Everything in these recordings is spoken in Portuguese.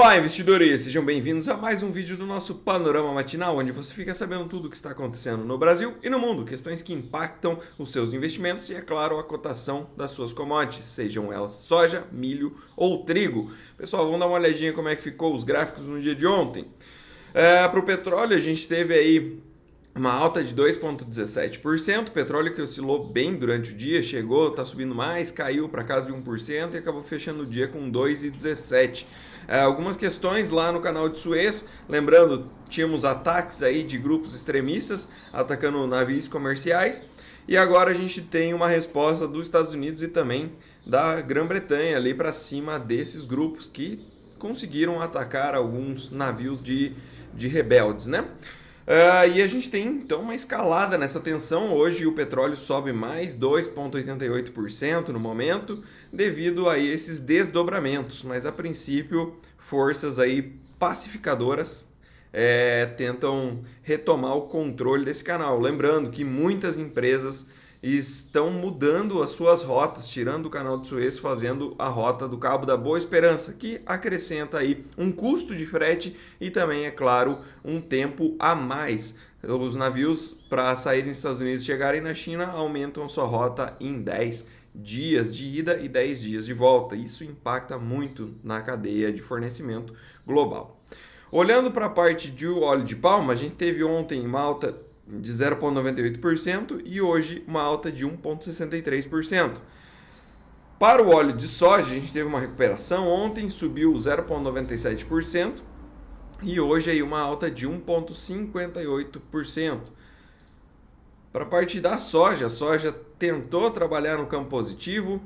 Olá, investidores! Sejam bem-vindos a mais um vídeo do nosso Panorama Matinal, onde você fica sabendo tudo o que está acontecendo no Brasil e no mundo, questões que impactam os seus investimentos e, é claro, a cotação das suas commodities, sejam elas soja, milho ou trigo. Pessoal, vamos dar uma olhadinha como é que ficou os gráficos no dia de ontem. Para o petróleo, a gente teve aí uma alta de 2,17%, petróleo que oscilou bem durante o dia, está subindo mais, caiu para casa de 1% e acabou fechando o dia com 2,17%. Algumas questões lá no canal de Suez, lembrando, tínhamos ataques aí de grupos extremistas atacando navios comerciais e agora a gente tem uma resposta dos Estados Unidos e também da Grã-Bretanha ali para cima desses grupos que conseguiram atacar alguns navios de rebeldes, né? E a gente tem então uma escalada nessa tensão. Hoje o petróleo sobe mais 2,88% no momento devido a esses desdobramentos, mas a princípio forças aí pacificadoras tentam retomar o controle desse canal. Lembrando que muitas empresas estão mudando as suas rotas, tirando o canal de Suez, fazendo a rota do Cabo da Boa Esperança, que acrescenta aí um custo de frete e também, é claro, um tempo a mais. Os navios, para saírem dos Estados Unidos e chegarem na China, aumentam a sua rota em 10 dias de ida e 10 dias de volta. Isso impacta muito na cadeia de fornecimento global. Olhando para a parte de óleo de palma, a gente teve ontem uma alta de 0,98% e hoje uma alta de 1,63%. Para o óleo de soja, a gente teve uma recuperação, ontem subiu 0,97% e hoje aí uma alta de 1,58%. Para a parte da soja, a soja tentou trabalhar no campo positivo,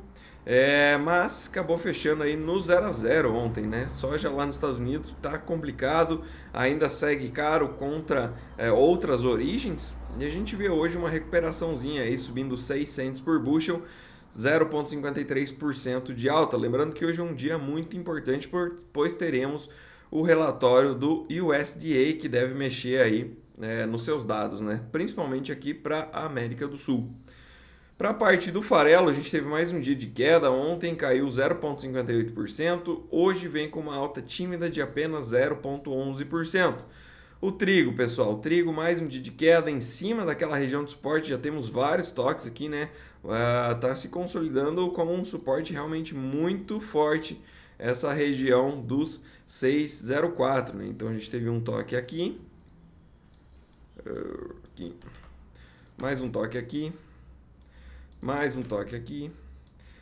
mas acabou fechando aí no 0 a 0 ontem, né? Soja lá nos Estados Unidos está complicado, ainda segue caro contra outras origens e a gente vê hoje uma recuperaçãozinha aí subindo 6 cents por bushel, 0,53% de alta. Lembrando que hoje é um dia muito importante, pois teremos o relatório do USDA que deve mexer aí nos seus dados, né? Principalmente aqui para a América do Sul. Para a parte do farelo, a gente teve mais um dia de queda. Ontem caiu 0,58%, hoje vem com uma alta tímida de apenas 0,11%. O trigo, pessoal, mais um dia de queda em cima daquela região de suporte, já temos vários toques aqui, né? Tá se consolidando como um suporte realmente muito forte, essa região dos 6,04, né? Então a gente teve um toque aqui, mais um toque aqui, mais um toque aqui.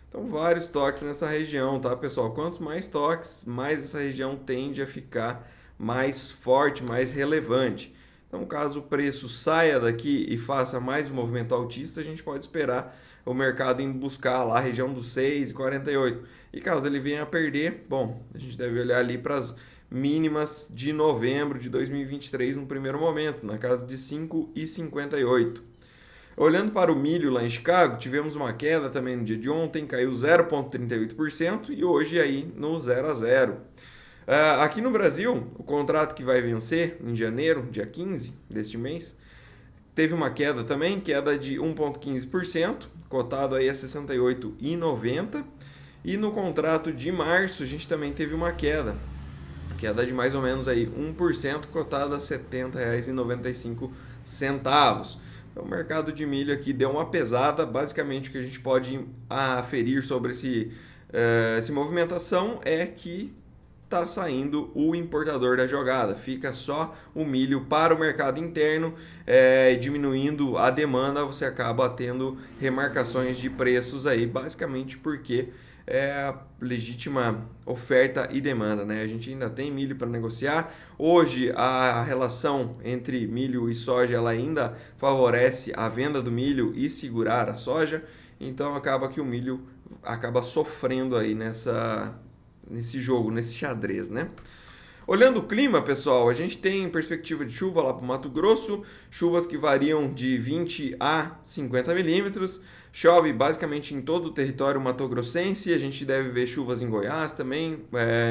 Então, vários toques nessa região, tá, pessoal? Quantos mais toques, mais essa região tende a ficar mais forte, mais relevante. Então, caso o preço saia daqui e faça mais um movimento altista, a gente pode esperar o mercado indo buscar lá a região dos 6,48. E caso ele venha a perder, bom, a gente deve olhar ali para as mínimas de novembro de 2023 no primeiro momento, na casa de 5,58. Olhando para o milho lá em Chicago, tivemos uma queda também no dia de ontem, caiu 0,38% e hoje aí no 0 a 0. Aqui no Brasil, o contrato que vai vencer em janeiro, dia 15 deste mês, teve uma queda também, queda de 1,15%, cotado aí a 68,90. E no contrato de março a gente também teve uma queda de mais ou menos aí 1%, cotado a R$ 70,95. Então, o mercado de milho aqui deu uma pesada. Basicamente, o que a gente pode aferir sobre essa movimentação é que está saindo o importador da jogada. Fica só o milho para o mercado interno, diminuindo a demanda, você acaba tendo remarcações de preços aí, basicamente porque a legítima oferta e demanda, né? A gente ainda tem milho para negociar. Hoje a relação entre milho e soja ela ainda favorece a venda do milho e segurar a soja, então acaba que o milho acaba sofrendo aí nesse jogo, nesse xadrez, né? Olhando o clima, pessoal, a gente tem perspectiva de chuva lá para o Mato Grosso, chuvas que variam de 20 a 50 milímetros, Chove basicamente em todo o território mato-grossense, a gente deve ver chuvas em Goiás também,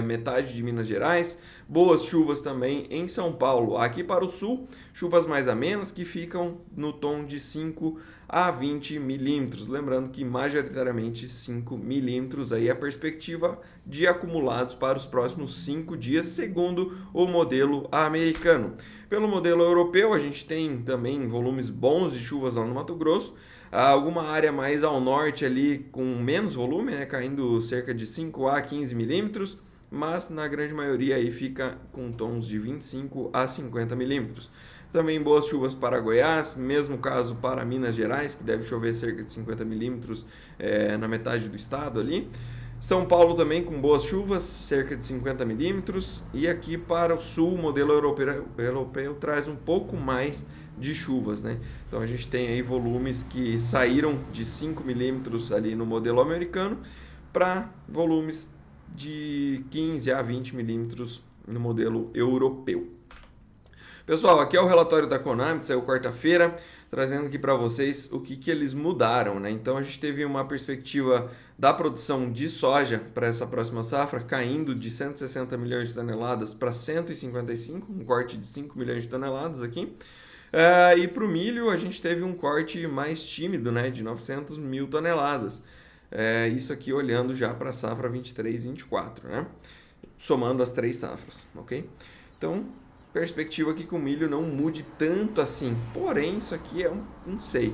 metade de Minas Gerais, boas chuvas também em São Paulo. Aqui para o sul, chuvas mais amenas que ficam no tom de 5 a 20 milímetros. Lembrando que majoritariamente 5 milímetros aí é a perspectiva de acumulados para os próximos 5 dias, segundo o modelo americano. Pelo modelo europeu, a gente tem também volumes bons de chuvas lá no Mato Grosso, alguma área mais ao norte ali com menos volume, né, caindo cerca de 5 a 15 milímetros, mas na grande maioria aí fica com tons de 25 a 50 milímetros. Também boas chuvas para Goiás, mesmo caso para Minas Gerais, que deve chover cerca de 50 milímetros na metade do estado ali. São Paulo também com boas chuvas, cerca de 50 milímetros. E aqui para o sul, o modelo europeu traz um pouco mais de chuvas, né? Então a gente tem aí volumes que saíram de 5 milímetros ali no modelo americano para volumes de 15 a 20 milímetros no modelo europeu. Pessoal, aqui é o relatório da Conab, saiu quarta-feira, trazendo aqui para vocês o que eles mudaram, né? Então a gente teve uma perspectiva da produção de soja para essa próxima safra caindo de 160 milhões de toneladas para 155, um corte de 5 milhões de toneladas aqui. E para o milho a gente teve um corte mais tímido, né, de 900 mil toneladas. Isso aqui olhando já para a safra 23-24, né? Somando as 3 safras, ok? Então, perspectiva aqui que o milho não mude tanto assim. Porém, isso aqui não sei.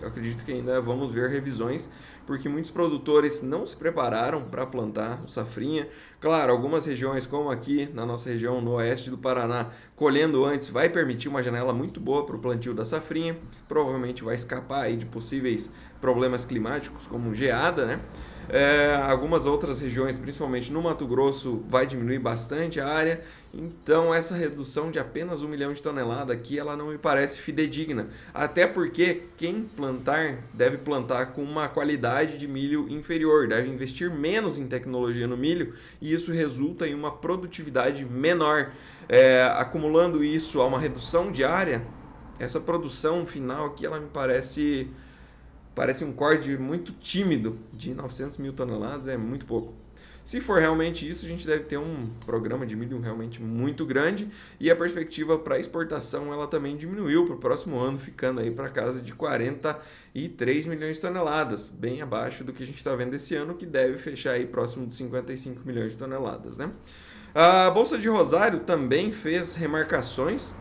Eu acredito que ainda vamos ver revisões, porque muitos produtores não se prepararam para plantar o safrinha. Claro, algumas regiões, como aqui na nossa região no oeste do Paraná, colhendo antes vai permitir uma janela muito boa para o plantio da safrinha. Provavelmente vai escapar aí de possíveis problemas climáticos, como geada, né? Algumas outras regiões, principalmente no Mato Grosso, vai diminuir bastante a área. Então essa redução de apenas 1 milhão de toneladas aqui, ela não me parece fidedigna. Até porque quem plantar deve plantar com uma qualidade de milho inferior, deve investir menos em tecnologia no milho e isso resulta em uma produtividade menor. Acumulando isso a uma redução de área, essa produção final aqui, ela me parece um corte muito tímido de 900 mil toneladas, é muito pouco. Se for realmente isso, a gente deve ter um programa de milho realmente muito grande e a perspectiva para exportação ela também diminuiu para o próximo ano, ficando aí para casa de 43 milhões de toneladas, bem abaixo do que a gente está vendo esse ano, que deve fechar aí próximo de 55 milhões de toneladas, né? A Bolsa de Rosário também fez remarcações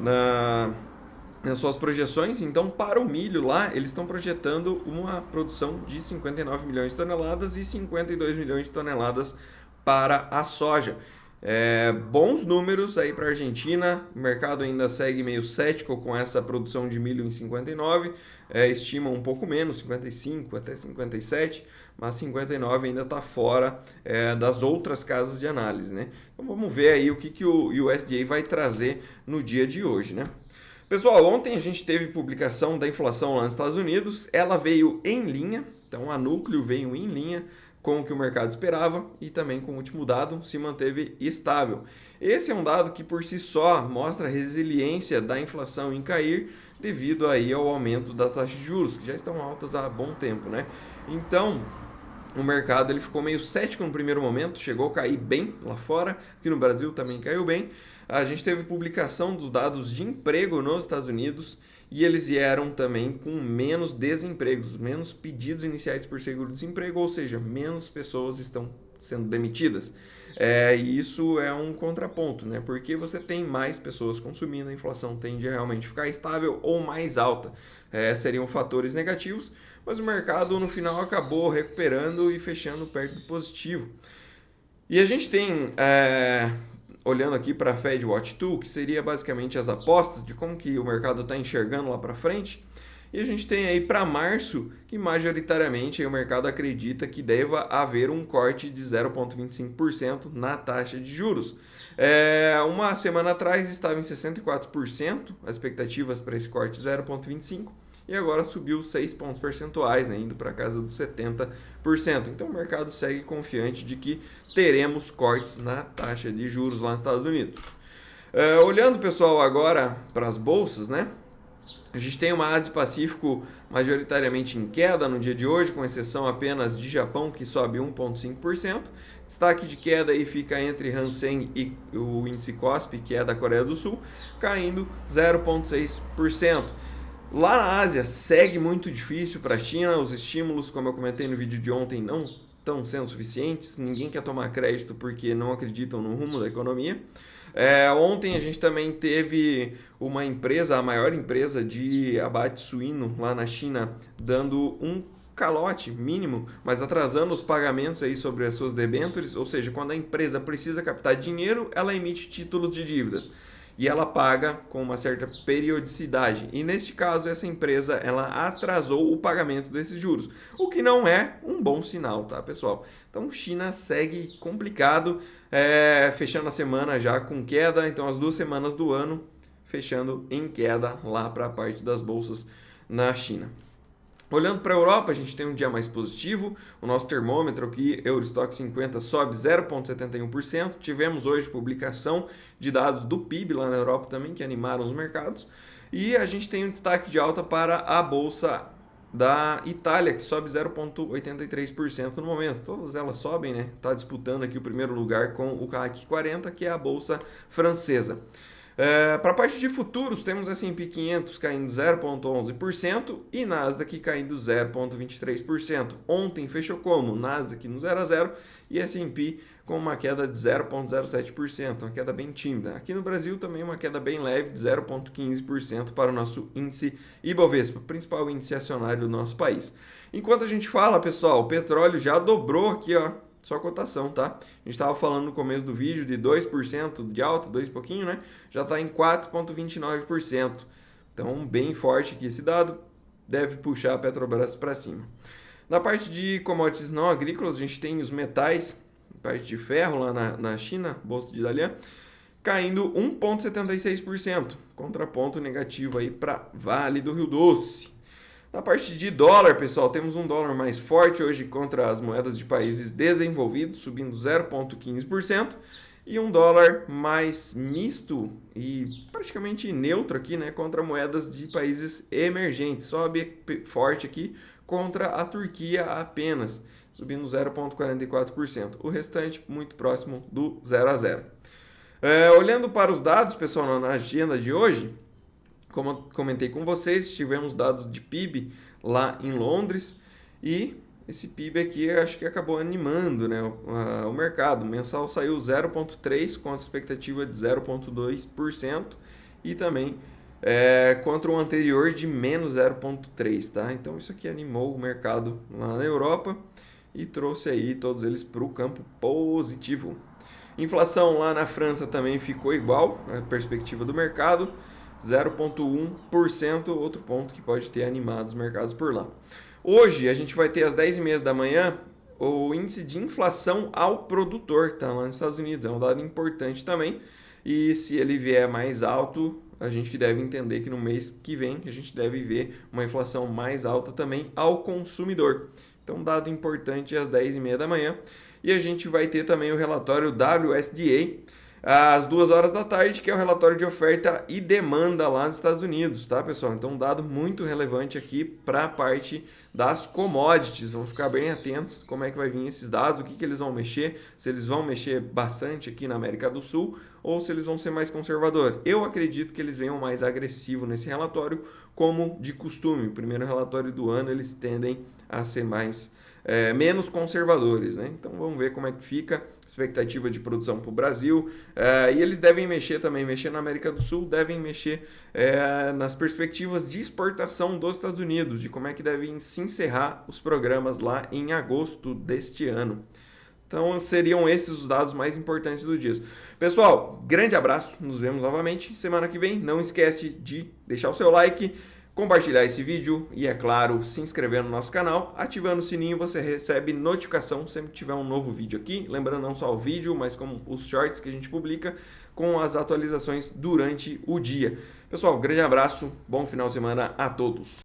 nas suas projeções. Então, para o milho lá, eles estão projetando uma produção de 59 milhões de toneladas e 52 milhões de toneladas para a soja. Bons números aí para a Argentina, o mercado ainda segue meio cético com essa produção de milho em 59, estima um pouco menos, 55 até 57, mas 59 ainda está fora das outras casas de análise, né? Então vamos ver aí o que o USDA vai trazer no dia de hoje, né? Pessoal, ontem a gente teve publicação da inflação lá nos Estados Unidos, ela veio em linha, então a núcleo veio em linha com o que o mercado esperava e também com o último dado se manteve estável. Esse é um dado que por si só mostra a resiliência da inflação em cair devido aí ao aumento da taxa de juros, que já estão altas há bom tempo, né? Então, o mercado ele ficou meio cético no primeiro momento, chegou a cair bem lá fora, aqui no Brasil também caiu bem. A gente teve publicação dos dados de emprego nos Estados Unidos e eles vieram também com menos desempregos, menos pedidos iniciais por seguro-desemprego, ou seja, menos pessoas estão sendo demitidas. E isso é um contraponto, né? Porque você tem mais pessoas consumindo, a inflação tende a realmente ficar estável ou mais alta. Seriam fatores negativos, mas o mercado no final acabou recuperando e fechando perto do positivo. E a gente tem, olhando aqui para a Fed Watch Tool, que seria basicamente as apostas de como que o mercado está enxergando lá para frente. E a gente tem aí para março que majoritariamente aí o mercado acredita que deva haver um corte de 0,25% na taxa de juros. Uma semana atrás estava em 64% as expectativas para esse corte 0,25%. E agora subiu 6 pontos percentuais, né, indo para casa dos 70%. Então o mercado segue confiante de que teremos cortes na taxa de juros lá nos Estados Unidos. Olhando, pessoal, agora para as bolsas, né? A gente tem uma Ásia-Pacífico majoritariamente em queda no dia de hoje, com exceção apenas de Japão, que sobe 1,5%. Destaque de queda aí fica entre Hang e o índice Kospi, que é da Coreia do Sul, caindo 0,6%. Lá na Ásia segue muito difícil para a China, os estímulos, como eu comentei no vídeo de ontem, não estão sendo suficientes, ninguém quer tomar crédito porque não acreditam no rumo da economia. Ontem a gente também teve uma empresa, a maior empresa de abate suíno lá na China, dando um calote mínimo, mas atrasando os pagamentos aí sobre as suas debêntures, ou seja, quando a empresa precisa captar dinheiro, ela emite títulos de dívidas e ela paga com uma certa periodicidade. E neste caso, essa empresa ela atrasou o pagamento desses juros, o que não é um bom sinal, tá, pessoal? Então, China segue complicado, fechando a semana já com queda, então as 2 semanas do ano fechando em queda lá para a parte das bolsas na China. Olhando para a Europa, a gente tem um dia mais positivo. O nosso termômetro aqui, Eurostoxx 50, sobe 0,71%. Tivemos hoje publicação de dados do PIB lá na Europa também, que animaram os mercados. E a gente tem um destaque de alta para a Bolsa da Itália, que sobe 0,83% no momento. Todas elas sobem, né? Está disputando aqui o primeiro lugar com o CAC 40, que é a Bolsa francesa. Para a parte de futuros, temos S&P 500 caindo 0,11% e Nasdaq caindo 0,23%. Ontem fechou como? Nasdaq no 0 a 0 e S&P com uma queda de 0,07%, uma queda bem tímida. Aqui no Brasil também uma queda bem leve de 0,15% para o nosso índice Ibovespa, principal índice acionário do nosso país. Enquanto a gente fala, pessoal, o petróleo já dobrou aqui, ó. Só a cotação, tá? A gente estava falando no começo do vídeo de 2% de alta, 2 pouquinho, né? Já está em 4,29%. Então, bem forte aqui esse dado, deve puxar a Petrobras para cima. Na parte de commodities não agrícolas, a gente tem os metais, parte de ferro lá na China, bolsa de Dalian, caindo 1,76%. Contraponto negativo aí para Vale do Rio Doce. Na parte de dólar, pessoal, temos um dólar mais forte hoje contra as moedas de países desenvolvidos, subindo 0,15%, e um dólar mais misto e praticamente neutro aqui, né, contra moedas de países emergentes. Sobe forte aqui contra a Turquia apenas, subindo 0,44%. O restante muito próximo do 0 a 0. Olhando para os dados, pessoal, na agenda de hoje, como eu comentei com vocês, tivemos dados de PIB lá em Londres e esse PIB aqui eu acho que acabou animando, né, o mercado. O mensal saiu 0,3% com a expectativa de 0,2% e também contra o anterior de menos 0,3%. Tá? Então isso aqui animou o mercado lá na Europa e trouxe aí todos eles para o campo positivo. Inflação lá na França também ficou igual, a perspectiva do mercado. 0,1%, outro ponto que pode ter animado os mercados por lá. Hoje a gente vai ter às 10h30 da manhã o índice de inflação ao produtor, tá lá nos Estados Unidos, é um dado importante também, e se ele vier mais alto, a gente deve entender que no mês que vem a gente deve ver uma inflação mais alta também ao consumidor. Então, dado importante às 10h30 da manhã, e a gente vai ter também o relatório WSDA, às 2 horas da tarde, que é o relatório de oferta e demanda lá nos Estados Unidos, tá, pessoal? Então, um dado muito relevante aqui para a parte das commodities. Vamos ficar bem atentos como é que vai vir esses dados, o que eles vão mexer, se eles vão mexer bastante aqui na América do Sul ou se eles vão ser mais conservadores. Eu acredito que eles venham mais agressivo nesse relatório, como de costume. O primeiro relatório do ano, eles tendem a ser menos conservadores, né? Então, vamos ver como é que fica expectativa de produção para o Brasil, e eles devem mexer na América do Sul, devem mexer nas perspectivas de exportação dos Estados Unidos, de como é que devem se encerrar os programas lá em agosto deste ano. Então seriam esses os dados mais importantes do dia. Pessoal, grande abraço, nos vemos novamente semana que vem. Não esquece de deixar o seu like, compartilhar esse vídeo e, é claro, se inscrever no nosso canal. Ativando o sininho, você recebe notificação sempre que tiver um novo vídeo aqui. Lembrando, não só o vídeo, mas como os shorts que a gente publica com as atualizações durante o dia. Pessoal, grande abraço, bom final de semana a todos.